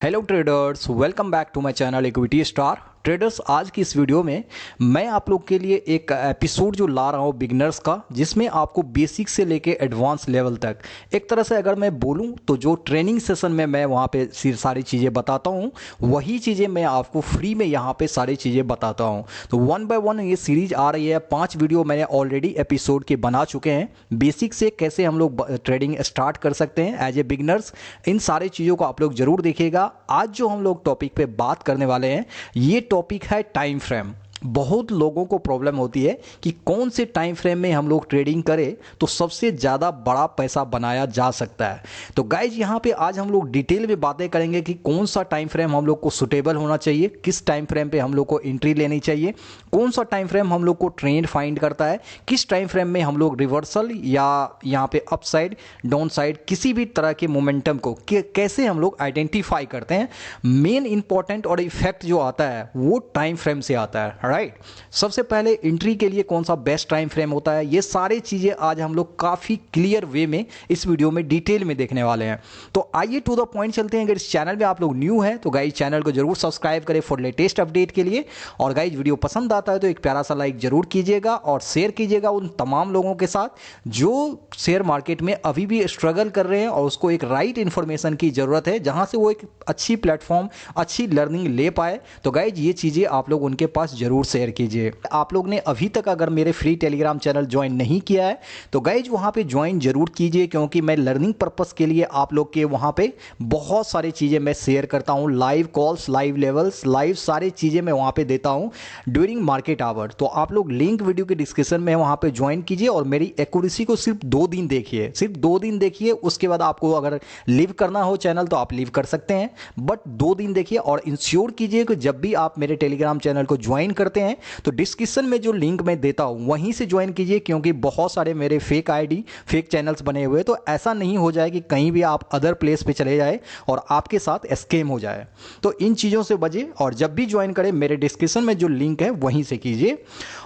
Hello traders, welcome back to my channel equity star traders. आज की इस video में मैं आप लोग के लिए एक एपिसोड जो ला रहा हूँ बिगनर्स का, जिसमें आपको बेसिक से लेके एडवांस लेवल तक एक तरह से अगर मैं बोलूँ तो जो ट्रेनिंग सेशन में मैं वहाँ पे सारी चीज़ें बताता हूँ, वही चीज़ें मैं आपको फ्री में यहाँ पे सारी चीज़ें बताता हूँ। तो वन बाय वन ये सीरीज आ रही है। 5 वीडियो मैंने ऑलरेडी एपिसोड के बना चुके हैं। बेसिक से कैसे हम लोग ट्रेडिंग स्टार्ट कर सकते हैं एज ए बिगनर्स, इन सारी चीज़ों को आप लोग जरूर देखिएगा। आज जो हम लोग टॉपिक पे बात करने वाले हैं, ये टॉपिक है टाइम फ्रेम। बहुत लोगों को प्रॉब्लम होती है कि कौन से टाइम फ्रेम में हम लोग ट्रेडिंग करें तो सबसे ज़्यादा बड़ा पैसा बनाया जा सकता है। तो गाइज यहाँ पे आज हम लोग डिटेल में बातें करेंगे कि कौन सा टाइम फ्रेम हम लोग को सुटेबल होना चाहिए, किस टाइम फ्रेम पे हम लोग को एंट्री लेनी चाहिए, कौन सा टाइम फ्रेम हम लोग को ट्रेंड फाइंड करता है, किस टाइम फ्रेम में हम लोग रिवर्सल या यहाँ पे अपसाइड डाउन साइड किसी भी तरह के मोमेंटम को कैसे हम लोग आइडेंटिफाई करते हैं। मेन इंपॉर्टेंट और इफेक्ट जो आता है वो टाइम फ्रेम से आता है, राइट। सबसे पहले एंट्री के लिए कौन सा बेस्ट टाइम फ्रेम होता है, ये सारी चीजें आज हम लोग काफी क्लियर वे में इस वीडियो में डिटेल में देखने वाले हैं। तो आइए टू द पॉइंट चलते हैं। अगर इस चैनल में आप लोग न्यू हैं तो गाइज चैनल को जरूर सब्सक्राइब करें फॉर लेटेस्ट अपडेट के लिए। और गाइज वीडियो पसंद आता है तो एक प्यारा सा लाइक जरूर कीजिएगा और शेयर कीजिएगा उन तमाम लोगों के साथ जो शेयर मार्केट में अभी भी स्ट्रगल कर रहे हैं और उसको एक राइट इंफॉर्मेशन की जरूरत है, जहां से वो एक अच्छी प्लेटफॉर्म, अच्छी लर्निंग ले पाए। तो गाइज ये चीजें आप लोग उनके पास जरूर शेयर कीजिए। आप लोग ने अभी तक अगर मेरे फ्री टेलीग्राम चैनल ज्वाइन नहीं किया है तो गाइज वहां पे ज्वाइन जरूर कीजिए, क्योंकि मैं लर्निंग पर्पस के लिए आप लोग के वहां पे बहुत सारी चीजें मैं शेयर करता हूं। Live calls, live levels, live सारी चीजें मैं वहां पे देता हूं ड्यूरिंग मार्केट आवर। तो आप लोग लिंक वीडियो के डिस्क्रिप्शन में वहां पे ज्वाइन कीजिए और मेरी एक्यूरेसी को सिर्फ 2 दिन देखिए, सिर्फ 2 दिन देखिए। उसके बाद आपको अगर लीव करना हो चैनल तो आप लीव कर सकते हैं, बट 2 दिन देखिए और इंश्योर कीजिए कि जब भी आप मेरे टेलीग्राम चैनल को ज्वाइन करते हैं तो डिस्क्रिप्शन में जो लिंक मैं देता हूं वहीं से ज्वाइन कीजिए, क्योंकि बहुत सारे मेरे फेक आईडी, फेक चैनल्स बने हुए हैं। तो ऐसा नहीं हो जाए कि कहीं भी आप अदर प्लेस पे चले जाए और आपके साथ स्कैम हो जाए। तो इन चीज़ों से बचे और जब भी ज्वाइन करें मेरे डिस्क्रिप्शन में जो लिंक है वहीं से कीजिए।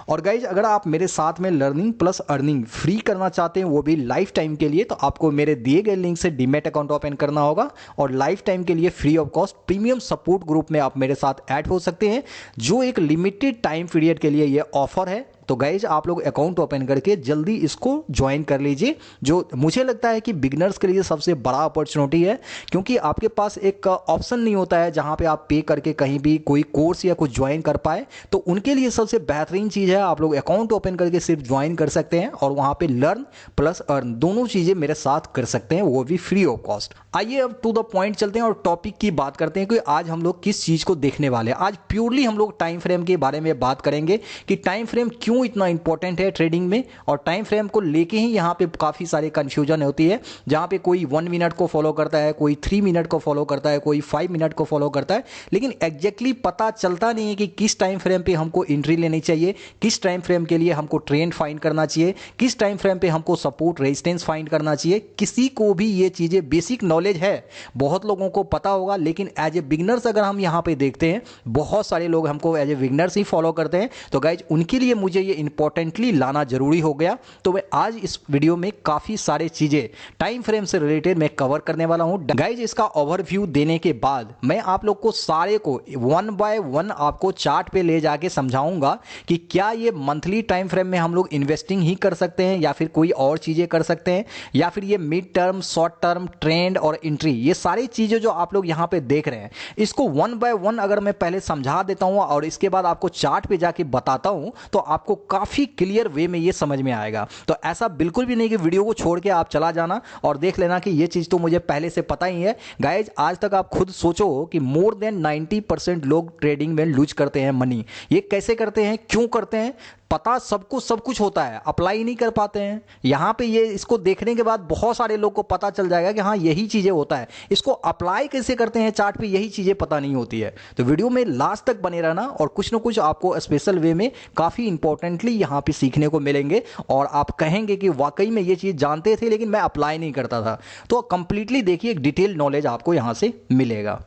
और गाइज अगर आप मेरे साथ में लर्निंग प्लस अर्निंग फ्री करना चाहते हैं, वो भी लाइफ टाइम के लिए, तो आपको मेरे दिए गए लिंक से डीमैट अकाउंट ओपन करना होगा और लाइफ टाइम के लिए free of cost premium support group में आप मेरे साथ ऐड हो सकते हैं, जो एक लिमिटेड टाइम पीरियड के लिए ये ऑफर है। तो गाइज आप लोग अकाउंट ओपन करके जल्दी इसको ज्वाइन कर लीजिए, जो मुझे लगता है कि बिगनर्स के लिए सबसे बड़ा अपॉर्चुनिटी है, क्योंकि आपके पास एक ऑप्शन नहीं होता है जहां पे आप पे करके कहीं भी कोई कोर्स या कुछ ज्वाइन कर पाए। तो उनके लिए सबसे बेहतरीन चीज़ है, आप लोग अकाउंट ओपन करके सिर्फ ज्वाइन कर सकते हैं और वहां पे लर्न प्लस अर्न दोनों चीज़ें मेरे साथ कर सकते हैं, वो भी फ्री ऑफ कॉस्ट। आइए अब टू द पॉइंट चलते हैं और टॉपिक की बात करते हैं कि आज हम लोग किस चीज़ को देखने वाले हैं। आज प्योरली हम लोग टाइम फ्रेम के बारे में बात करेंगे कि टाइम फ्रेम क्यों इतना इंपॉर्टेंट है ट्रेडिंग में, और टाइम फ्रेम को लेके ही यहाँ पे काफी सारी कंफ्यूजन होती है, जहां पे कोई 1 मिनट को फॉलो करता है, कोई 3 मिनट को फॉलो करता है, कोई 5 मिनट को फॉलो करता है, लेकिन एग्जैक्टली पता चलता नहीं है कि किस टाइम फ्रेम पे हमको एंट्री लेनी चाहिए, किस टाइम फ्रेम के लिए हमको ट्रेंड फाइंड करना चाहिए, किस टाइम फ्रेम पे हमको सपोर्ट रेजिस्टेंस फाइंड करना चाहिए। किसी को भी ये चीजें बेसिक नॉलेज है, बहुत लोगों को पता होगा, लेकिन एज ए बिगनर्स अगर हम यहाँ पे देखते हैं बहुत सारे लोग हमको एज ए बिगनर्स ही फॉलो करते हैं। तो गाइज उनके लिए मुझे ये इंपॉर्टेंटली लाना जरूरी हो गया। तो मैं आज इस वीडियो में काफी सारे चीजें टाइम फ्रेम से रिलेटेड मैं कवर करने वाला हूं। गाइज इसका ओवरव्यू देने के बाद मैं आप लोग को सारे को 1 बाय 1 आपको चार्ट पे ले जाके समझाऊंगा कि क्या ये मंथली टाइम फ्रेम में हम लोग इन्वेस्टिंग ही कर सकते हैं या फिर कोई और चीजें कर सकते हैं, या फिर ये mid term, short term, trend और एंट्री, ये सारी चीजें जो आप लोग यहां पे देख रहे हैं, इसको 1 बाय 1 अगर मैं पहले समझा देता हूं और इसके बाद आपको चार्ट पे जाके बताता हूं तो आपको काफी क्लियर वे में ये समझ में आएगा। तो ऐसा बिल्कुल भी नहीं कि वीडियो को छोड़ के आप चला जाना और देख लेना कि ये चीज तो मुझे पहले से पता ही है। गाइज आज तक आप खुद सोचो कि मोर देन 90% लोग ट्रेडिंग में लूज करते हैं मनी। ये कैसे करते हैं, क्यों करते हैं, पता सबको सब कुछ होता है, अप्लाई नहीं कर पाते हैं। यहां पे ये इसको देखने के बाद बहुत सारे लोग को पता चल जाएगा कि हाँ यही चीजें होता है, इसको अप्लाई कैसे करते हैं चार्ट पे यही चीजें पता नहीं होती है। तो वीडियो में लास्ट तक बने रहना और कुछ ना कुछ आपको स्पेशल वे में काफी इंपॉर्टेंटली यहां पे सीखने को मिलेंगे और आप कहेंगे कि वाकई में ये चीज जानते थे लेकिन मैं अप्लाई नहीं करता था। तो कंप्लीटली देखिए, एक डिटेल नॉलेज आपको यहां से मिलेगा।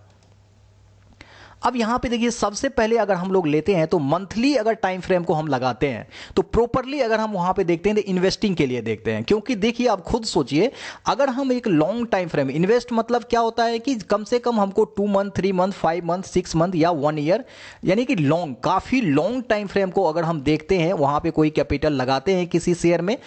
अब यहाँ पे देखिए, सबसे पहले अगर हम लोग लेते हैं तो मंथली अगर टाइम फ्रेम को हम लगाते हैं तो प्रॉपरली अगर हम वहाँ पे देखते हैं तो इन्वेस्टिंग के लिए देखते हैं। क्योंकि देखिए, आप खुद सोचिए, अगर हम एक लॉन्ग टाइम फ्रेम, इन्वेस्ट मतलब क्या होता है कि कम से कम हमको 2 मंथ, 3 मंथ, 5 मंथ, 6 मंथ या 1 ईयर, यानी कि लॉन्ग, काफ़ी लॉन्ग टाइम फ्रेम को अगर हम देखते हैं, वहाँ पे कोई कैपिटल लगाते हैं किसी शेयर में,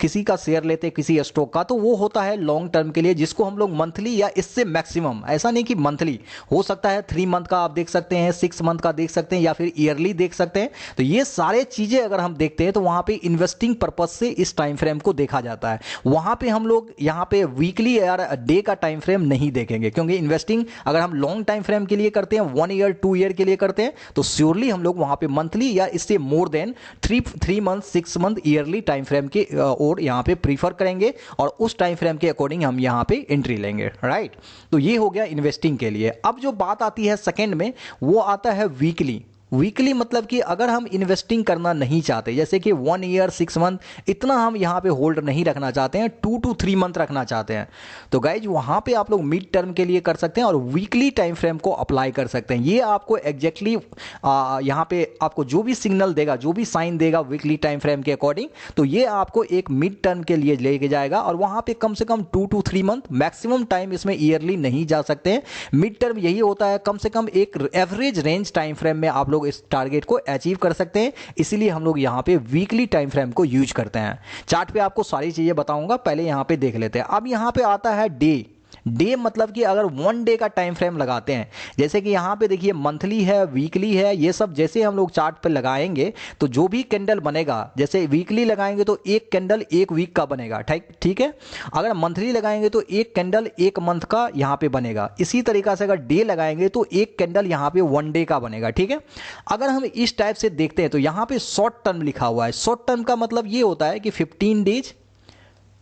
किसी का शेयर लेते हैं किसी स्टॉक का, तो वो होता है लॉन्ग टर्म के लिए, जिसको हम लोग मंथली या इससे मैक्सिमम, ऐसा नहीं कि मंथली, हो सकता है 3 मंथ का आप देख सकते हैं, 6 मंथ का देख सकते हैं, या फिर ईयरली देख सकते हैं। तो ये सारे चीजें अगर हम देखते हैं तो वहां पे इन्वेस्टिंग पर्पज से इस टाइम फ्रेम को देखा जाता है। वहां पे हम लोग यहाँ पे वीकली या डे का टाइम फ्रेम नहीं देखेंगे, क्योंकि इन्वेस्टिंग अगर हम लॉन्ग टाइम फ्रेम के लिए करते हैं, 1 ईयर 2 ईयर के लिए करते हैं, तो श्योरली हम लोग वहां पे मंथली या इससे more than 3 month, 6 month, yearly time frame के और यहाँ पे प्रीफर करेंगे, और उस टाइम फ्रेम के अकॉर्डिंग हम यहाँ पे एंट्री लेंगे, राइट। तो ये हो गया इन्वेस्टिंग के लिए। अब जो बात आती है सेकंड में, वो आता है वीकली। वीकली मतलब कि अगर हम इन्वेस्टिंग करना नहीं चाहते, जैसे कि 1 ईयर 6 मंथ इतना हम यहाँ पे होल्ड नहीं रखना चाहते हैं, 2 to 3 मंथ रखना चाहते हैं, तो गाइज वहाँ पे आप लोग मिड टर्म के लिए कर सकते हैं और वीकली टाइम फ्रेम को अप्लाई कर सकते हैं। ये आपको एग्जैक्टली यहाँ पे आपको जो भी सिग्नल देगा, जो भी साइन देगा वीकली टाइम फ्रेम के अकॉर्डिंग, तो ये आपको एक मिड टर्म के लिए लेके जाएगा, और वहाँ पे कम से कम 2 to 3 मंथ, मैक्सिमम टाइम इसमें ईयरली नहीं जा सकते हैं। मिड टर्म यही होता है, कम से कम एक एवरेज रेंज टाइम फ्रेम में आप लोग इस टारगेट को अचीव कर सकते हैं, इसीलिए हम लोग यहां पे वीकली टाइम फ्रेम को यूज करते हैं। चार्ट पे आपको सारी चीजें बताऊंगा, पहले यहां पे देख लेते हैं। अब यहां पे आता है डे। डे मतलब कि अगर 1 डे का टाइम फ्रेम लगाते हैं, जैसे कि यहां पे देखिए मंथली है, वीकली है, ये सब जैसे हम लोग चार्ट पे लगाएंगे तो जो भी कैंडल बनेगा, जैसे वीकली लगाएंगे तो एक कैंडल एक वीक का बनेगा, ठीक है। अगर मंथली लगाएंगे तो एक कैंडल एक मंथ का यहां पे बनेगा। इसी तरीका से अगर डे लगाएंगे तो एक कैंडल यहां पे 1 डे का बनेगा, ठीक है। अगर हम इस टाइप से देखते हैं तो यहां पे शॉर्ट टर्म लिखा हुआ है। शॉर्ट टर्म का मतलब ये होता है कि 15 डेज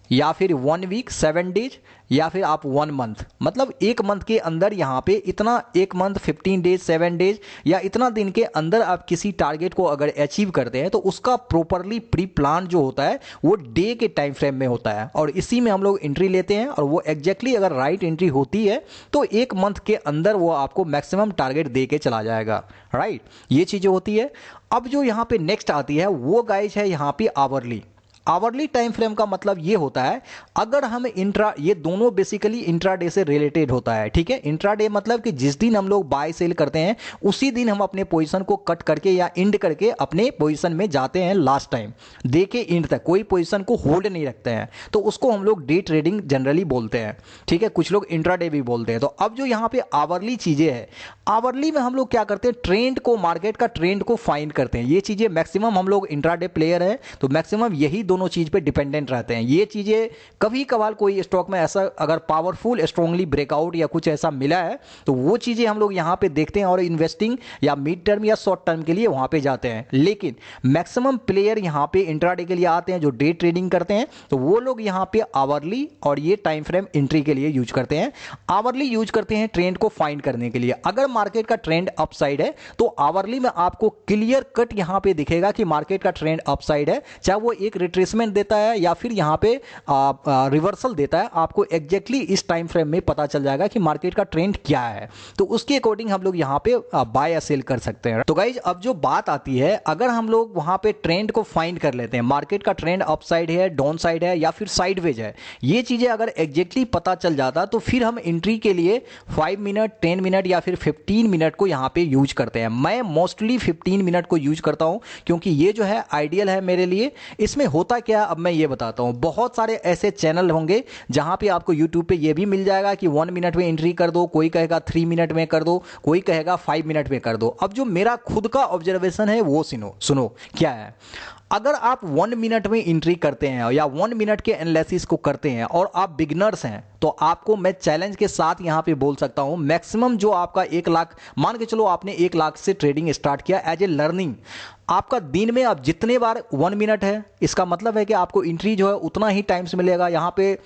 या फिर 1 वीक, 7 डेज, या फिर आप 1 मंथ, मतलब एक मंथ के अंदर यहाँ पे इतना, एक मंथ 15 डेज, 7 डेज या इतना दिन के अंदर आप किसी टारगेट को अगर अचीव करते हैं तो उसका प्रॉपरली प्री प्लान जो होता है वो डे के टाइम फ्रेम में होता है, और इसी में हम लोग एंट्री लेते हैं, और वो एग्जैक्टली अगर राइट एंट्री होती है तो एक मंथ के अंदर वो आपको मैक्सिमम टारगेट दे के चला जाएगा, राइट। ये चीज़ें होती है। अब जो यहाँ पे नेक्स्ट आती है वो गाइज है यहाँ पे आवरली। आवरली टाइम फ्रेम का मतलब ये होता है, अगर हम इंट्रा, ये दोनों बेसिकली इंट्राडे से रिलेटेड होता है, ठीक है। इंट्राडे मतलब कि जिस दिन हम लोग बाय सेल करते हैं उसी दिन हम अपने पोजीशन को कट करके या इंड करके अपने पोजीशन में जाते हैं, लास्ट टाइम देके इंड तक कोई पोजीशन को होल्ड नहीं रखते हैं, तो उसको हम लोग डे ट्रेडिंग जनरली बोलते हैं, ठीक है। कुछ लोग इंट्राडे भी बोलते हैं। तो अब जो यहाँ पे आवरली चीजें है, आवरली में हम लोग क्या करते हैं, ट्रेंड को, मार्केट का ट्रेंड को फाइंड करते हैं। ये चीजें मैक्सिमम हम लोग इंट्राडे प्लेयर है तो मैक्सिमम यही दोनों चीज पे डिपेंडेंट रहते हैं। ये चीजें कभी कभार कोई स्टॉक में ऐसा अगर पावरफुल स्ट्रांगली ब्रेकआउट या कुछ ऐसा मिला है तो वो चीजें हम लोग यहां पे देखते हैं और इन्वेस्टिंग या मिड टर्म या शॉर्ट टर्म के लिए वहां पे जाते हैं। लेकिन मैक्सिमम प्लेयर यहां पे इंट्राडे के लिए आते हैं जो डे ट्रेडिंग करते हैं, तो वो लोग यहां पे आवरली और ये टाइम फ्रेम एंट्री के लिए यूज करते हैं। आवरली यूज करते हैं ट्रेंड को फाइंड करने के लिए। अगर मार्केट का ट्रेंड अपसाइड है तो आवरली में आपको क्लियर कट यहां पे दिखेगा कि मार्केट का ट्रेंड अपसाइड है, चाहे वो एक रिट्रेसमेंट देता है या फिर यहां पे रिवर्सल देता है, आपको एग्जैक्टली इस टाइम फ्रेम में पता चल जाएगा कि मार्केट का ट्रेंड क्या है, तो उसके अकॉर्डिंग हम लोग यहां पे बाय या सेल कर सकते हैं। तो गाइज अब जो बात आती है, अगर हम लोग वहां पे ट्रेंड को फाइंड कर लेते हैं, मार्केट का ट्रेंड अपसाइड है, डाउन साइड है या फिर साइडवेज है, ये चीजें अगर एग्जैक्टली पता चल जाता तो फिर हम एंट्री के लिए 5 मिनट, 10 मिनट या फिर 15 मिनट को यहां पे यूज करते हैं। मैं मोस्टली 15 मिनट को यूज करता हूं क्योंकि ये जो है आइडियल है मेरे लिए। इसमें होता क्या, अब मैं ये बताता हूं। बहुत सारे ऐसे चैनल होंगे जहां पे आपको YouTube पे ये भी मिल जाएगा कि 1 मिनट में एंट्री कर दो, कोई कहेगा 3 मिनट में कर दो, कोई कहेगा 5 मिनट में कर दो। अब जो मेरा खुद का ऑब्जर्वेशन है वो सुनो क्या है। अगर आप 1 मिनट में एंट्री करते हैं या 1 मिनट के एनालिसिस को करते हैं और आप बिगनर्स हैं, तो आपको मैं चैलेंज के साथ यहां पे बोल सकता हूं, मैक्सिमम जो आपका 1 लाख, मान के चलो आपने 1 लाख से ट्रेडिंग स्टार्ट किया एज ए लर्निंग, आपका दिन में आप जितने बार 1 मिनट है, इसका मतलब है कि आपको एंट्री जो है उतना ही टाइम्स मिलेगा। यहां पे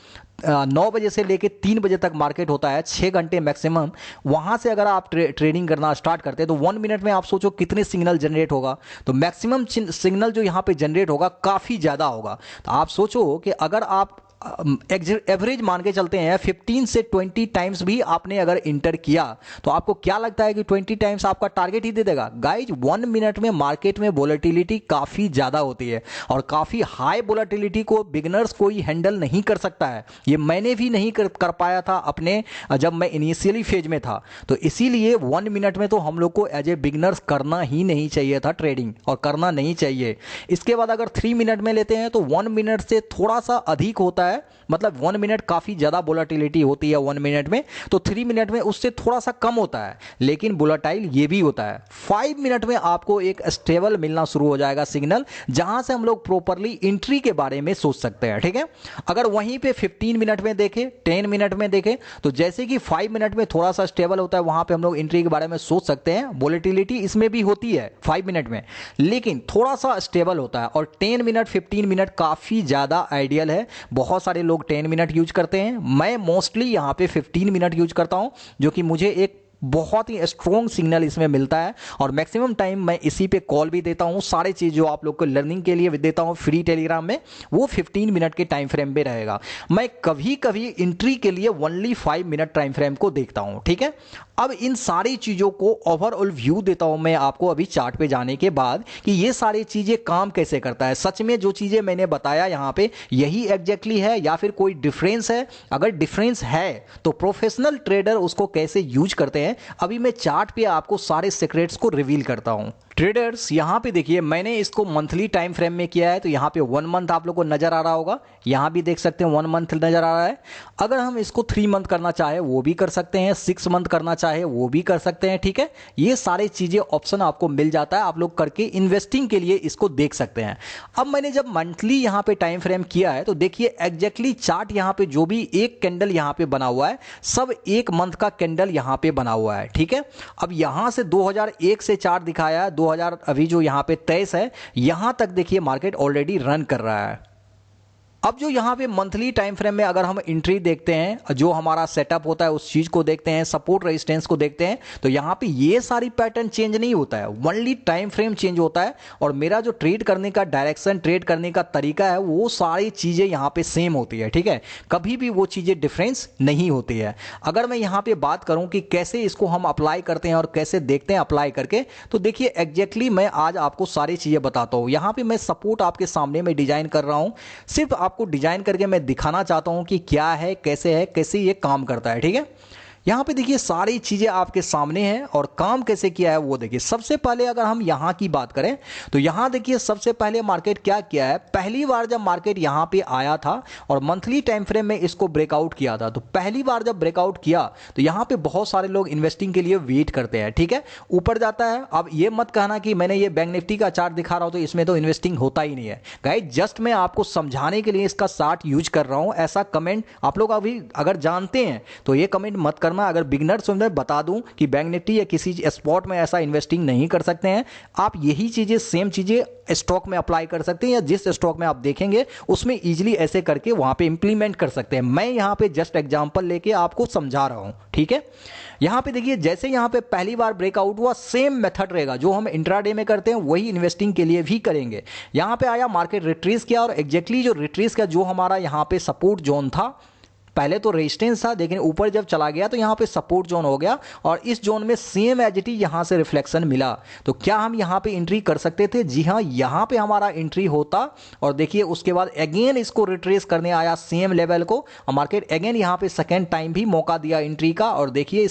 9 बजे से लेके 3 बजे तक मार्केट होता है, 6 घंटे मैक्सिमम। वहां से अगर आप ट्रेडिंग करना स्टार्ट करते हैं तो 1 मिनट में आप सोचो कितने सिग्नल जनरेट होगा, तो मैक्सिमम सिग्नल जो यहां पे जनरेट होगा काफी ज्यादा होगा। तो आप सोचो कि अगर आप एवरेज मान के चलते हैं 15 से 20 टाइम्स भी आपने अगर इंटर किया तो आपको क्या लगता है कि 20 टाइम्स आपका टारगेट ही दे देगा? गाइज 1 मिनट में मार्केट में वोलेटिलिटी काफ़ी ज़्यादा होती है और काफ़ी हाई वोलेटिलिटी को बिगनर्स कोई हैंडल नहीं कर सकता है। ये मैंने भी नहीं कर पाया था अपने जब मैं इनिशियली फेज में था। तो इसीलिए 1 मिनट में तो हम लोग को एज ए बिगनर्स करना ही नहीं चाहिए था ट्रेडिंग, और करना नहीं चाहिए। इसके बाद अगर 3 मिनट में लेते हैं तो 1 मिनट से थोड़ा सा अधिक होता है, मतलब 1 मिनट काफ़ी ज़्यादा वोलेटिलिटी होती है 1 मिनट में, तो 3 मिनट में उससे थोड़ा सा कम होता है, लेकिन वोलेटाइल ये भी होता है। 5 मिनट में आपको एक स्टेबल मिलना शुरू हो जाएगा सिग्नल, जहां से हम लोग प्रॉपरली एंट्री के बारे में सोच सकते हैं। ठीक है, अगर वहीं पे 15 मिनट में देखें, 10 मिनट में देखें, तो जैसे कि 5 मिनट में थोड़ा सा स्टेबल होता है, वहां पे हम लोग एंट्री के बारे में सोच सकते हैं। वोलेटिलिटी इसमें भी होती है 5 मिनट में, लेकिन थोड़ा सा स्टेबल होता है। और 10 मिनट 15 मिनट काफ़ी ज़्यादा आइडियल है। बहुत सारे लोग 10 मिनट यूज करते हैं, मैं मोस्टली यहाँ पे 15 मिनट यूज करता हूँ, जो कि मुझे एक बहुत ही स्ट्रॉन्ग सिग्नल इसमें मिलता है। और मैक्सिमम टाइम मैं इसी पे कॉल भी देता हूँ। सारे चीज़ जो आप लोग को लर्निंग के लिए देता हूँ फ्री टेलीग्राम में, वो 15 मिनट के टाइम फ्रेम पे रहेगा। मैं कभी कभी एंट्री के लिए ओनली 5 मिनट टाइम फ्रेम को देखता हूँ। ठीक है, अब इन सारी चीज़ों को ओवरऑल व्यू देता हूँ मैं आपको अभी चार्ट पे जाने के बाद, कि ये सारी चीज़ें काम कैसे करता है। सच में जो चीज़ें मैंने बताया यहाँ पे यही एग्जैक्टली है या फिर कोई डिफरेंस है? अगर डिफरेंस है तो प्रोफेशनल ट्रेडर उसको कैसे यूज करते हैं, अभी मैं चार्ट पे आपको सारे सीक्रेट्स को रिवील करता हूँ। ट्रेडर्स यहाँ पे देखिए, मैंने इसको मंथली टाइम फ्रेम में किया है, तो यहाँ पे 1 मंथ आप लोग को नजर आ रहा होगा, यहाँ भी देख सकते हैं 1 मंथ नजर आ रहा है। अगर हम इसको 3 मंथ करना चाहे वो भी कर सकते हैं, 6 मंथ करना चाहे वो भी कर सकते हैं। ठीक है, ये सारी चीजें ऑप्शन आपको मिल जाता है, आप लोग करके इन्वेस्टिंग के लिए इसको देख सकते हैं। अब मैंने जब मंथली यहाँ पे टाइम फ्रेम किया है, तो देखिए एग्जैक्टली चार्ट यहाँ पे जो भी एक कैंडल यहाँ पे बना हुआ है, सब 1 मंथ का कैंडल यहाँ पे बना हुआ है। ठीक है, अब यहाँ से 2001 से चार्ट दिखाया है, 2000 अभी जो यहाँ पे 23 है, यहां तक देखिए मार्केट ऑलरेडी रन कर रहा है। अब जो यहाँ पे मंथली टाइम फ्रेम में अगर हम एंट्री देखते हैं, जो हमारा सेटअप होता है उस चीज को देखते हैं, सपोर्ट रेजिस्टेंस को देखते हैं, तो यहाँ पे ये सारी पैटर्न चेंज नहीं होता है, ओनली टाइम फ्रेम चेंज होता है। और मेरा जो ट्रेड करने का डायरेक्शन, ट्रेड करने का तरीका है, वो सारी चीजें यहाँ पे सेम होती है। ठीक है, कभी भी वो चीजें डिफरेंस नहीं होती है। अगर मैं यहाँ पे बात करूं कि कैसे इसको हम अप्लाई करते हैं और कैसे देखते हैं अप्लाई करके, तो देखिए एग्जैक्टली मैं आज आपको सारी चीजें बताता हूं। यहाँ पे मैं सपोर्ट आपके सामने में डिजाइन कर रहा हूं, सिर्फ आपको डिजाइन करके मैं दिखाना चाहता हूं कि क्या है, कैसे ये काम करता है। ठीक है, यहां पे देखिए सारी चीजें आपके सामने हैं, और काम कैसे किया है वो देखिए। सबसे पहले अगर हम यहां की बात करें, तो यहां देखिए सबसे पहले मार्केट क्या किया है। पहली बार जब मार्केट यहां पे आया था और मंथली टाइम फ्रेम में इसको ब्रेकआउट किया था, तो पहली बार जब ब्रेकआउट किया तो यहां पे बहुत सारे लोग इन्वेस्टिंग के लिए वेट करते हैं। ठीक है, ऊपर जाता है। अब ये मत कहना कि मैंने ये बैंक निफ्टी का चार्ट दिखा रहा हूं तो इसमें तो इन्वेस्टिंग होता ही नहीं है। गाइस जस्ट मैं आपको समझाने के लिए इसका चार्ट यूज कर रहा हूं। ऐसा कमेंट आप लोग अभी अगर जानते हैं तो ये कमेंट मत करना। अगर बिगिनर्स में बता दूं कि बैंक निफ्टी या किसी स्पॉट में ऐसा इन्वेस्टिंग नहीं कर सकते हैं, आप यही चीजें सेम चीजें स्टॉक में अप्लाई कर सकते हैं, या जिस स्टॉक में आप देखेंगे उसमें इजीली ऐसे करके वहां पे इंप्लीमेंट कर सकते हैं। मैं यहां पे जस्ट एग्जांपल लेके आपको समझा रहा हूं। ठीक है, यहां पे देखिए जैसे यहां पे पहली बार ब्रेकआउट हुआ, सेम मेथड रहेगा जो हम इंट्राडे में करते हैं, वही इन्वेस्टिंग के लिए भी करेंगे। यहां पे आया, मार्केट रिट्रेस किया, और एग्जैक्टली जो रिट्रेस किया, जो हमारा यहां पे सपोर्ट जोन था, पहले तो रेजिस्टेंस था, लेकिन ऊपर जब चला गया तो यहां पे सपोर्ट जोन हो गया, और इस जोन में सेम एजिटी यहां से रिफ्लेक्शन मिला। तो क्या हम यहां पे एंट्री कर सकते थे? जी हां, यहां पे हमारा एंट्री होता। और देखिए उसके बाद अगेन इसको रिट्रेस करने आया सेम लेवल को, और मार्केट अगेन यहां पे सेकेंड टाइम भी मौका दिया एंट्री का। और देखिए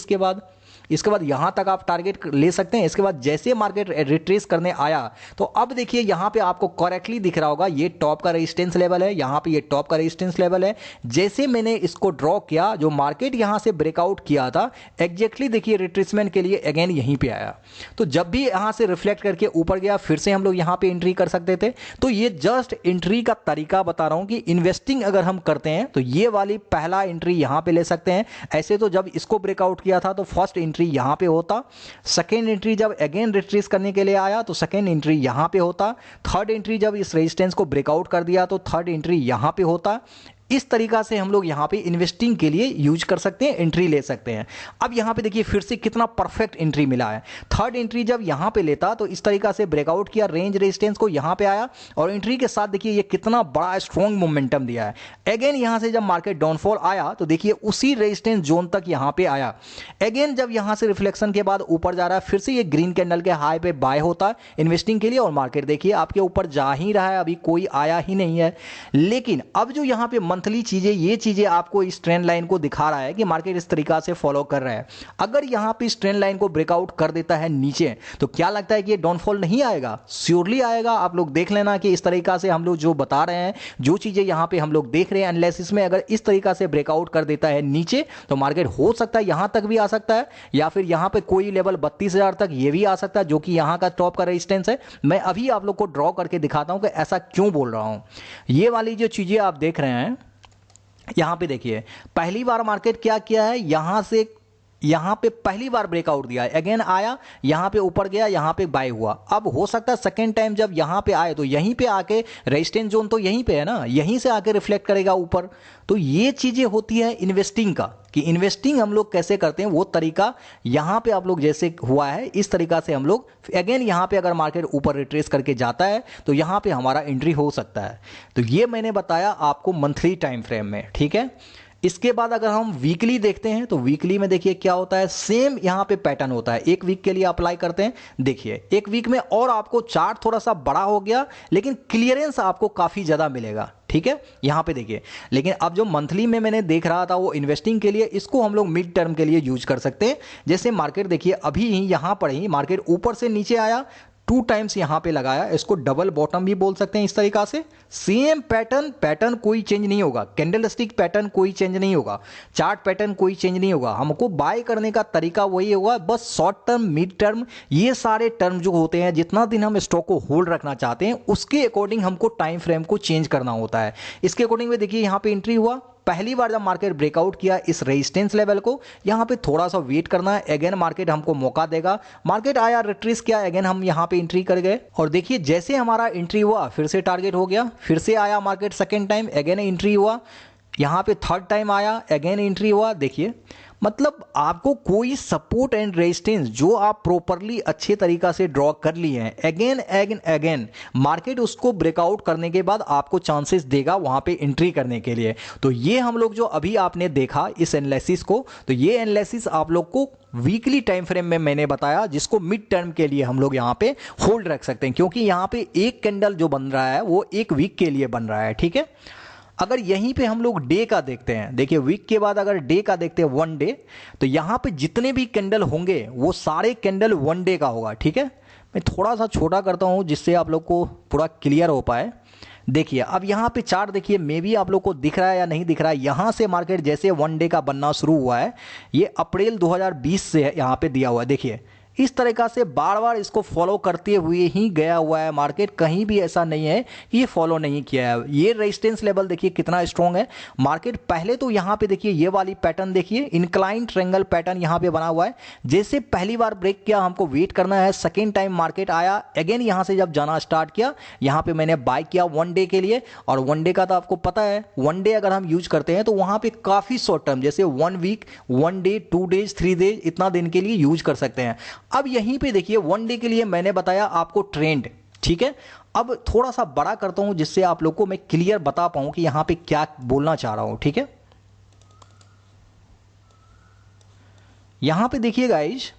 इसके बाद यहां तक आप टारगेट ले सकते हैं। इसके बाद जैसे मार्केट रिट्रेस करने आया, तो अब देखिए यहां पे आपको करेक्टली दिख रहा होगा, ये टॉप का रेजिस्टेंस लेवल है, यहां पे ये टॉप का रेजिस्टेंस लेवल है। जैसे मैंने इसको ड्रॉ किया, जो मार्केट यहां से ब्रेकआउट किया था, एग्जैक्टली देखिए रिट्रेसमेंट के लिए अगेन यहीं पे आया। तो जब भी यहां से रिफ्लेक्ट करके ऊपर गया, फिर से हम लोग यहां पे एंट्री कर सकते थे। तो ये जस्ट एंट्री का तरीका बता रहा हूं कि इन्वेस्टिंग अगर हम करते हैं तो ये वाली पहला एंट्री यहां पे ले सकते हैं। ऐसे तो जब इसको ब्रेकआउट किया था तो फर्स्ट एंट्री यहां पे होता, सेकेंड एंट्री जब अगेन रिट्रेस करने के लिए आया तो सेकेंड एंट्री यहां पे होता, थर्ड एंट्री जब इस रेजिस्टेंस को ब्रेकआउट कर दिया तो थर्ड एंट्री यहां पे होता, इस तरीका से हम लोग यहाँ पे इन्वेस्टिंग के लिए यूज कर सकते हैं, एंट्री ले सकते हैं। अब यहाँ पे देखिए फिर से कितना परफेक्ट एंट्री मिला है। थर्ड एंट्री जब यहाँ पे लेता तो इस तरीका से ब्रेकआउट किया, रेंज रेजिस्टेंस को यहाँ पे आया और एंट्री के साथ देखिए ये कितना बड़ा स्ट्रॉन्ग मोमेंटम दिया है। अगेन यहाँ से जब मार्केट डाउनफॉल आया तो देखिए उसी रेजिस्टेंस जोन तक यहाँ पे आया। अगेन जब यहाँ से रिफ्लेक्शन के बाद ऊपर जा रहा है, फिर से ये ग्रीन कैंडल के हाई पे बाय होता है इन्वेस्टिंग के लिए और मार्केट देखिए आपके ऊपर जा ही रहा है, अभी कोई आया ही नहीं है। लेकिन अब जो यहाँ पे मंथली चीजें, ये चीजें आपको इस ट्रेंड लाइन को दिखा रहा है कि मार्केट इस तरीका से फॉलो कर रहा है। अगर यहाँ पे इस ट्रेंड लाइन को ब्रेकआउट कर देता है नीचे तो क्या लगता है कि ये डाउनफॉल नहीं आएगा? श्योरली आएगा। आप लोग देख लेना कि इस तरीका से हम लोग जो बता रहे हैं, जो चीजें यहाँ पे हम लोग देख रहे हैं एनालिसिस में, अगर इस तरीका से ब्रेकआउट कर देता है नीचे तो मार्केट हो सकता है यहां तक भी आ सकता है या फिर यहां पे कोई लेवल 32,000 तक ये भी आ सकता है, जो कि यहां का टॉप का रेजिस्टेंस है। मैं अभी आप लोग को ड्रॉ करके दिखाता हूं कि ऐसा क्यों बोल रहा हूं। ये वाली जो चीजें आप देख रहे हैं, यहां पे देखिए पहली बार मार्केट क्या किया है, यहां से यहां पे पहली बार ब्रेकआउट दिया है, अगेन आया, यहां पे ऊपर गया, यहां पे बाय हुआ। अब हो सकता है सेकेंड टाइम जब यहां पे आए तो यहीं पे आके रेजिस्टेंस जोन तो यहीं पे है ना, यहीं से आके रिफ्लेक्ट करेगा ऊपर। तो ये चीजें होती है इन्वेस्टिंग का, कि इन्वेस्टिंग हम लोग कैसे करते हैं, वो तरीका यहां पे आप लोग जैसे हुआ है इस तरीका से हम लोग अगेन यहां पे अगर मार्केट ऊपर रिट्रेस करके जाता है तो यहां पे हमारा एंट्री हो सकता है। तो ये मैंने बताया आपको मंथली टाइम फ्रेम में, ठीक है। इसके बाद अगर हम वीकली देखते हैं तो वीकली में देखिए क्या होता है, सेम यहां पे पैटर्न होता है। एक वीक के लिए अप्लाई करते हैं, देखिए एक वीक में और आपको चार्ट थोड़ा सा बड़ा हो गया लेकिन क्लियरेंस आपको काफी ज्यादा मिलेगा, ठीक है। यहां पे देखिए, लेकिन अब जो मंथली में मैंने देख रहा था वो इन्वेस्टिंग के लिए, इसको हम लोग मिड टर्म के लिए यूज कर सकते हैं। जैसे मार्केट देखिए अभी ही यहां पर ही मार्केट ऊपर से नीचे आया, 2 टाइम्स यहां पे लगाया, इसको डबल बॉटम भी बोल सकते हैं। इस तरीका से सेम पैटर्न कोई चेंज नहीं होगा, कैंडलस्टिक पैटर्न कोई चेंज नहीं होगा, चार्ट पैटर्न कोई चेंज नहीं होगा। हमको बाय करने का तरीका वही होगा, बस शॉर्ट टर्म, मिड टर्म, ये सारे टर्म जो होते हैं, जितना दिन हम स्टॉक को होल्ड रखना चाहते हैं उसके अकॉर्डिंग हमको टाइम फ्रेम को चेंज करना होता है। इसके अकॉर्डिंग में देखिए यहां पे एंट्री हुआ, पहली बार जब मार्केट ब्रेकआउट किया इस रेजिस्टेंस लेवल को, यहां पे थोड़ा सा वेट करना है, अगेन मार्केट हमको मौका देगा। मार्केट आया, रिट्रेस किया, अगेन हम यहां पे एंट्री कर गए और देखिए जैसे हमारा एंट्री हुआ फिर से टारगेट हो गया, फिर से आया market second time, again entry हुआ, यहां पे थर्ड टाइम आया, अगेन एंट्री हुआ। देखिए मतलब आपको कोई सपोर्ट एंड रेजिस्टेंस जो आप प्रॉपरली अच्छे तरीका से ड्रॉ कर लिए हैं, अगेन अगेन अगेन मार्केट उसको ब्रेकआउट करने के बाद आपको चांसेस देगा वहां पे एंट्री करने के लिए। तो ये हम लोग जो अभी आपने देखा इस एनालिसिस को, तो ये एनालिसिस आप लोग को वीकली टाइम फ्रेम में मैंने बताया, जिसको मिड टर्म के लिए हम लोग यहां पे होल्ड रख सकते हैं, क्योंकि यहां पे एक कैंडल जो बन रहा है वो एक वीक के लिए बन रहा है, ठीक है। अगर यहीं पे हम लोग डे का देखते हैं, देखिए वीक के बाद अगर डे का देखते हैं, 1 डे, तो यहां पे जितने भी कैंडल होंगे वो सारे कैंडल 1 डे का होगा, ठीक है। मैं थोड़ा सा छोटा करता हूं जिससे आप लोग को पूरा क्लियर हो पाए। देखिए अब यहां पे चार्ट देखिए, मे भी आप लोग को दिख रहा है या नहीं दिख रहा है, यहां से मार्केट जैसे 1 डे का बनना शुरू हुआ है, ये अप्रैल 2020 से यहां पे दिया हुआ है। देखिए इस तरीका से बार बार इसको फॉलो करते हुए ही गया हुआ है मार्केट, कहीं भी ऐसा नहीं है कि ये फॉलो नहीं किया है। ये रेजिस्टेंस लेवल देखिए कितना स्ट्रॉन्ग है। मार्केट पहले तो यहां पे देखिए ये वाली पैटर्न देखिए, इंक्लाइन ट्रायंगल पैटर्न यहां पे बना हुआ है। जैसे पहली बार ब्रेक किया हमको वेट करना है, सेकेंड टाइम मार्केट आया, अगेन यहां से जब जाना स्टार्ट किया, यहां पे मैंने बाय किया 1 डे के लिए। और 1 डे का तो आपको पता है, 1 डे अगर हम यूज करते हैं तो वहां पे काफी शॉर्ट टर्म, जैसे 1 वीक, 1 डे, 2 डेज, 3 डेज, इतना दिन के लिए यूज कर सकते हैं। अब यहीं पे देखिए 1 डे के लिए मैंने बताया आपको ट्रेंड, ठीक है। अब थोड़ा सा बड़ा करता हूं जिससे आप लोग को मैं क्लियर बता पाऊं कि यहां पे क्या बोलना चाह रहा हूं, ठीक है। यहां पे देखिए गाइज,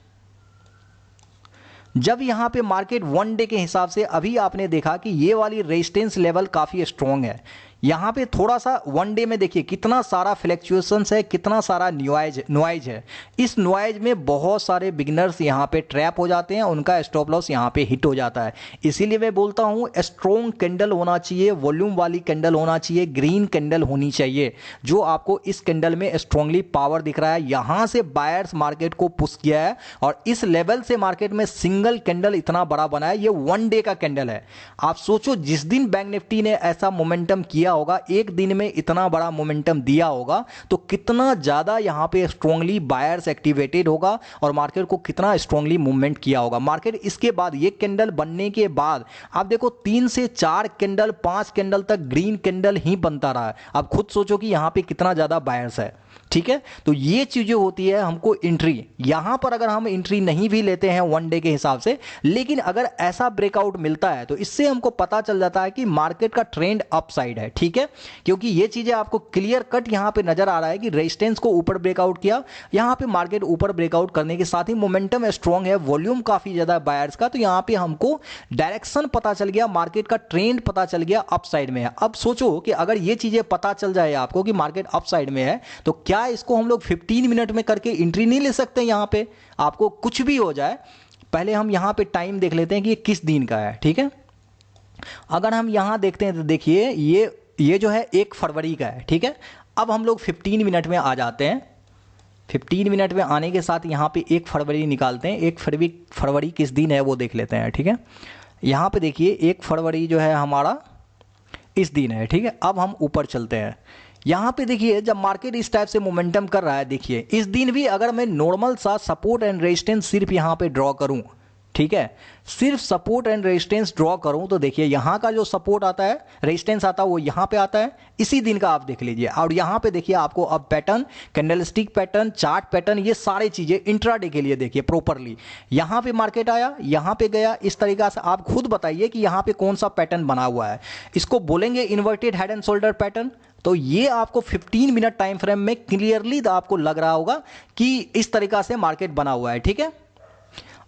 जब यहां पे मार्केट 1 डे के हिसाब से अभी आपने देखा कि ये वाली रेजिस्टेंस लेवल काफी स्ट्रॉन्ग है। यहां पे थोड़ा सा 1 डे में देखिए कितना सारा फ्लैक्चुएशंस है, कितना सारा नॉइज है। इस नॉइज में बहुत सारे बिगिनर्स यहां पे ट्रैप हो जाते हैं, उनका स्टॉप लॉस यहां पे हिट हो जाता है। इसीलिए मैं बोलता हूं स्ट्रॉन्ग कैंडल होना चाहिए, वॉल्यूम वाली कैंडल होना चाहिए, ग्रीन कैंडल होनी चाहिए, जो आपको इस कैंडल में स्ट्रांगली पावर दिख रहा है। यहां से बायर्स मार्केट को पुश किया है और इस लेवल से मार्केट में सिंगल कैंडल इतना बड़ा बना है। ये 1 डे का कैंडल है। आप सोचो जिस दिन बैंक निफ्टी ने ऐसा मोमेंटम किया होगा, एक दिन में इतना बड़ा मोमेंटम दिया होगा, तो कितना ज़्यादा यहाँ पे स्ट्रांगली बायर्स एक्टिवेटेड होगा और मार्केट को कितना स्ट्रांगली मूवमेंट किया होगा। मार्केट इसके बाद ये कैंडल बनने के बाद आप देखो 3 से 4 कैंडल 5 कैंडल तक ग्रीन कैंडल ही बनता रहा है। आप खुद सोचो कि यहाँ पे कितना ज़्यादा बायर्स है। ठीक है, तो ये चीज़ें होती है हमको एंट्री, यहां पर अगर हम एंट्री नहीं भी लेते हैं वन डे के हिसाब से, लेकिन अगर ऐसा ब्रेकआउट मिलता है तो इससे हमको पता चल जाता है कि मार्केट का ट्रेंड अपसाइड है। ठीक है, क्योंकि ये चीज़ें आपको क्लियर कट यहां पे नजर आ रहा है कि रेजिस्टेंस को ऊपर ब्रेकआउट किया, यहां पे मार्केट ऊपर ब्रेकआउट करने के साथ ही मोमेंटम स्ट्रांग है, वॉल्यूम काफी ज्यादा बायर्स का, तो यहां पे हमको डायरेक्शन पता चल गया, मार्केट का ट्रेंड पता चल गया अपसाइड में है। अब सोचो कि अगर ये चीजें पता चल जाए आपको कि मार्केट अपसाइड में है, तो क्या इसको हम लोग 15 मिनट में करके एंट्री नहीं ले सकते? यहां पे आपको कुछ भी हो जाए, पहले हम यहां पे टाइम देख लेते हैं कि ये किस दिन का है। ठीक है, अगर हम यहां देखते हैं तो देखिए ये जो है 1 फरवरी का है। ठीक है, अब हम लोग 15 मिनट में आ जाते हैं। 15 मिनट में आने के साथ यहाँ पे 1 फरवरी निकालते हैं। 1 फरवरी किस दिन है वो देख लेते हैं। ठीक है, यहाँ पे देखिए 1 फरवरी जो है हमारा इस दिन है। ठीक है, अब हम ऊपर चलते हैं। यहाँ पे देखिए जब मार्केट इस टाइप से मोमेंटम कर रहा है, देखिए इस दिन भी अगर मैं नॉर्मल सा सपोर्ट एंड रेजिस्टेंस सिर्फ यहाँ पे ड्रॉ करूँ, ठीक है, सिर्फ सपोर्ट एंड रेजिस्टेंस ड्रॉ करूं, तो देखिए यहां का जो सपोर्ट आता है, रेजिस्टेंस आता है, वो यहां पे आता है, इसी दिन का आप देख लीजिए। और यहां पे देखिए आपको अब pattern, candlestick pattern, chart pattern, ये सारी चीजें इंट्राडे के लिए देखिए प्रॉपरली। यहां पे मार्केट आया, यहां पे गया, इस तरीका से आप खुद बताइए कि यहां पे कौन सा पैटर्न बना हुआ है। इसको बोलेंगे inverted head and shoulder pattern. तो ये आपको 15 मिनट टाइम फ्रेम में क्लियरली आपको लग रहा होगा कि इस तरीका से मार्केट बना हुआ है। ठीक है,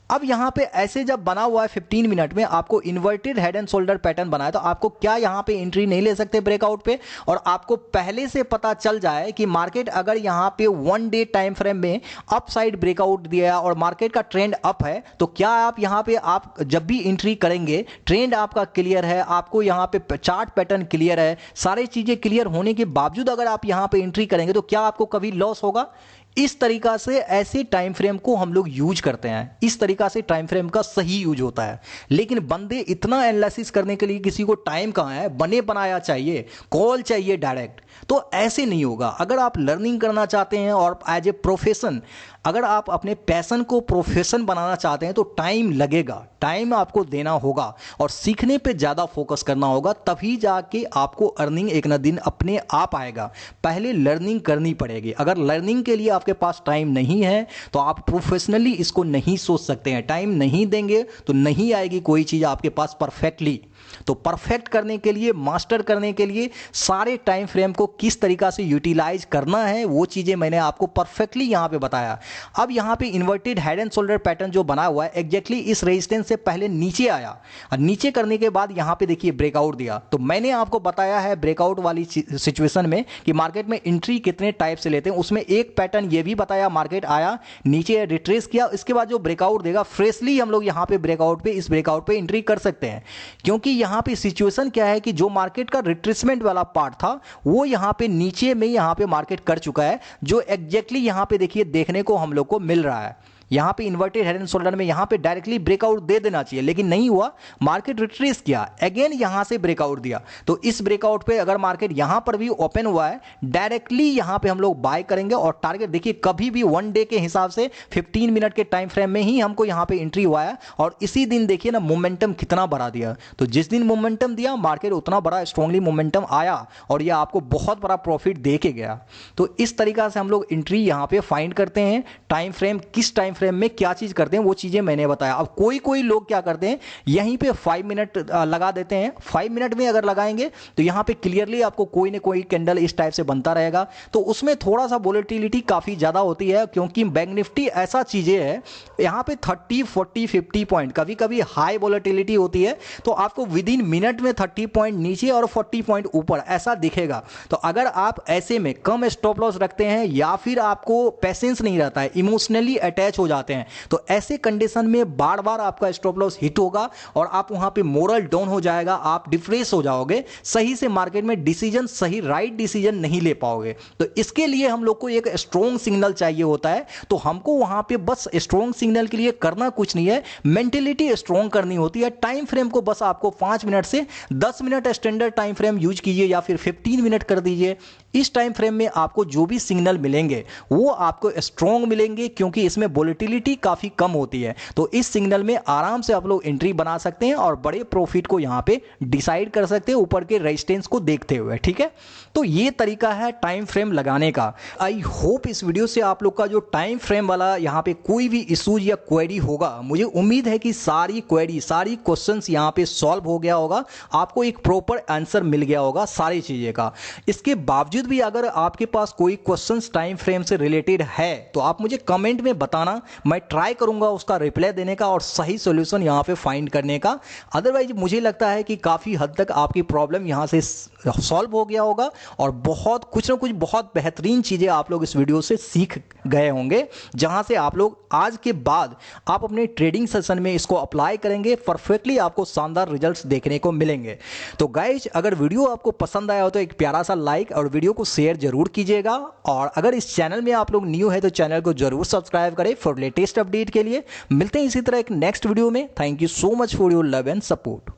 अब यहां पे ऐसे जब बना हुआ है 15 मिनट में आपको inverted head and shoulder pattern बना है, तो आपको क्या यहां पे एंट्री नहीं ले सकते ब्रेकआउट पे? और आपको पहले से पता चल जाए कि मार्केट अगर यहां पे 1 डे टाइम फ्रेम में अप साइड ब्रेकआउट दिया और मार्केट का ट्रेंड अप है, तो क्या आप यहां पे आप जब भी एंट्री करेंगे, ट्रेंड आपका क्लियर है, आपको यहां पे चार्ट पैटर्न क्लियर है, सारी चीजें क्लियर होने के बावजूद अगर आप यहां पे एंट्री करेंगे, तो क्या आपको कभी लॉस होगा? इस तरीका से ऐसे टाइम फ्रेम को हम लोग यूज करते हैं, इस तरीका से टाइम फ्रेम का सही यूज होता है। लेकिन बंदे इतना एनालिसिस करने के लिए किसी को टाइम कहां है, बने बनाया चाहिए, कॉल चाहिए डायरेक्ट, तो ऐसे नहीं होगा। अगर आप लर्निंग करना चाहते हैं और एज ए प्रोफेशन, अगर आप अपने पैशन को प्रोफेशन बनाना चाहते हैं, तो टाइम लगेगा, टाइम आपको देना होगा और सीखने पे ज़्यादा फोकस करना होगा, तभी जाके आपको अर्निंग एक ना दिन अपने आप आएगा। पहले लर्निंग करनी पड़ेगी। अगर लर्निंग के लिए आपके पास टाइम नहीं है, तो आप प्रोफेशनली इसको नहीं सोच सकते हैं। टाइम नहीं देंगे तो नहीं आएगी कोई चीज़ आपके पास परफेक्टली। तो परफेक्ट करने के लिए, मास्टर करने के लिए सारे टाइम फ्रेम को किस तरीका से यूटिलाइज करना है, वो चीज़ें मैंने आपको परफेक्टली यहाँ पे बताया। अब यहाँ पे inverted head and shoulder pattern जो बना हुआ है, एग्जैक्टली इस रेजिस्टेंस से पहले नीचे आया और नीचे करने के बाद यहाँ पे देखिए ब्रेकआउट दिया। तो मैंने आपको बताया है ब्रेकआउट वाली सिचुएशन में कि मार्केट में एंट्री कितने टाइप से लेते हैं, उसमें एक पैटर्न ये भी बताया, मार्केट आया, नीचे रिट्रेस किया, इसके बाद जो ब्रेकआउट देगा, फ्रेशली हम लोग यहाँ पे ब्रेकआउट पे, इस ब्रेकआउट पे एंट्री कर सकते हैं। क्योंकि यहां पे सिचुएशन क्या है कि जो मार्केट का रिट्रेसमेंट वाला पार्ट था, वो यहां पे नीचे में यहां पे मार्केट कर चुका है, जो एग्जैक्टली यहां पे देखिए देखने को हम लोग को मिल रहा है। यहां पे इन्वर्टेड हेड एंड शोल्डर में यहां पे डायरेक्टली ब्रेकआउट दे देना चाहिए, लेकिन नहीं हुआ, मार्केट रिट्रेस किया, अगेन यहां से ब्रेकआउट दिया। तो इस ब्रेकआउट पे अगर मार्केट यहां पर भी ओपन हुआ है, डायरेक्टली यहां पे हम लोग बाय करेंगे और टारगेट देखिए कभी भी 1 डे के हिसाब से 15 मिनट के टाइम फ्रेम में ही हमको यहां पे एंट्री हुआ है। और इसी दिन देखिए ना मोमेंटम कितना बढ़ा दिया। तो जिस दिन मोमेंटम दिया, मार्केट उतना बड़ा स्ट्रांगली मोमेंटम आया और यह आपको बहुत बड़ा प्रॉफिट दे के गया। तो इस तरीका से हम लोग एंट्री यहां पे फाइंड करते हैं। टाइम फ्रेम, किस टाइम फ्रेम में क्या चीज करते हैं, वो चीजें मैंने बताया। अब कोई लोग क्या करते हैं, यहीं पे 5 मिनट लगा देते हैं। 5 मिनट में अगर लगाएंगे तो यहां पे क्लियरली आपको कोई ना कोई कैंडल इस टाइप से बनता रहेगा। तो उसमें थोड़ा सा वोलेटिलिटी काफी ज्यादा होती है, क्योंकि बैंक निफ्टी ऐसा चीजें है, यहां पे 30, 40, 50 पॉइंट कभी कभी हाई वोलेटिलिटी होती है। तो आपको विद इन मिनट में 30 पॉइंट नीचे और 40 पॉइंट ऊपर ऐसा दिखेगा। तो अगर आप ऐसे में कम स्टॉप लॉस रखते हैं या फिर आपको पेशेंस नहीं रहता है, इमोशनली अटैच हो हो जाते हैं। तो ऐसे कंडीशन में बार बार आपका स्टॉप लॉस हिट होगा और आप वहां पे मोरल डाउन हो जाएगा, आप डिप्रेस हो जाओगे, सही से मार्केट में डिसीजन, सही राइट डिसीजन नहीं ले पाओगे। तो इसके लिए हम लोग को एक स्ट्रॉन्ग सिग्नल चाहिए होता है। तो हमको वहां पे बस स्ट्रॉन्ग सिग्नल के लिए करना कुछ नहीं है, मेंटेलिटी स्ट्रॉन्ग करनी होती है। टाइम फ्रेम को बस आपको 5 मिनट से 10 minute standard time frame use कीजिए या फिर 15 मिनट कर दीजिए। इस टाइम फ्रेम में आपको जो भी सिग्नल मिलेंगे वो आपको स्ट्रॉन्ग मिलेंगे, क्योंकि इसमें वोलेटिलिटी काफी कम होती है। तो इस सिग्नल में आराम से आप लोग एंट्री बना सकते हैं और बड़े प्रॉफिट को यहां पे डिसाइड कर सकते हैं ऊपर के रेजिस्टेंस को देखते हुए। ठीक है, तो ये तरीका है टाइम फ्रेम लगाने का। आई होप इस वीडियो से आप लोग का जो टाइम फ्रेम वाला यहां पे कोई भी इश्यूज या क्वेरी होगा, मुझे उम्मीद है कि सारी क्वेरी, सारी क्वेश्चंस यहां पे सॉल्व हो गया होगा, आपको एक प्रॉपर आंसर मिल गया होगा सारी चीजें का। इसके बावजूद भी अगर आपके पास कोई क्वेश्चंस टाइम फ्रेम से रिलेटेड है तो आप मुझे कमेंट में बताना, मैं ट्राई करूंगा उसका रिप्लाई देने का और सही सॉल्यूशन यहां पे फाइंड करने का। अदरवाइज मुझे लगता है कि काफी हद तक आपकी प्रॉब्लम यहां से सॉल्व हो गया होगा और बहुत कुछ ना कुछ बहुत बेहतरीन चीजें आप लोग इस वीडियो से सीख गए होंगे, जहां से आप लोग आज के बाद आप अपने ट्रेडिंग सेशन में इसको अप्लाई करेंगे, परफेक्टली आपको शानदार रिजल्ट्स देखने को मिलेंगे। तो गाइज, अगर वीडियो आपको पसंद आया हो तो एक प्यारा सा लाइक और वीडियो को शेयर जरूर कीजिएगा, और अगर इस चैनल में आप लोग न्यू है तो चैनल को जरूर सब्सक्राइब करें फॉर लेटेस्ट अपडेट के लिए। मिलते हैं इसी तरह एक नेक्स्ट वीडियो में। Thank you so much for your love and support.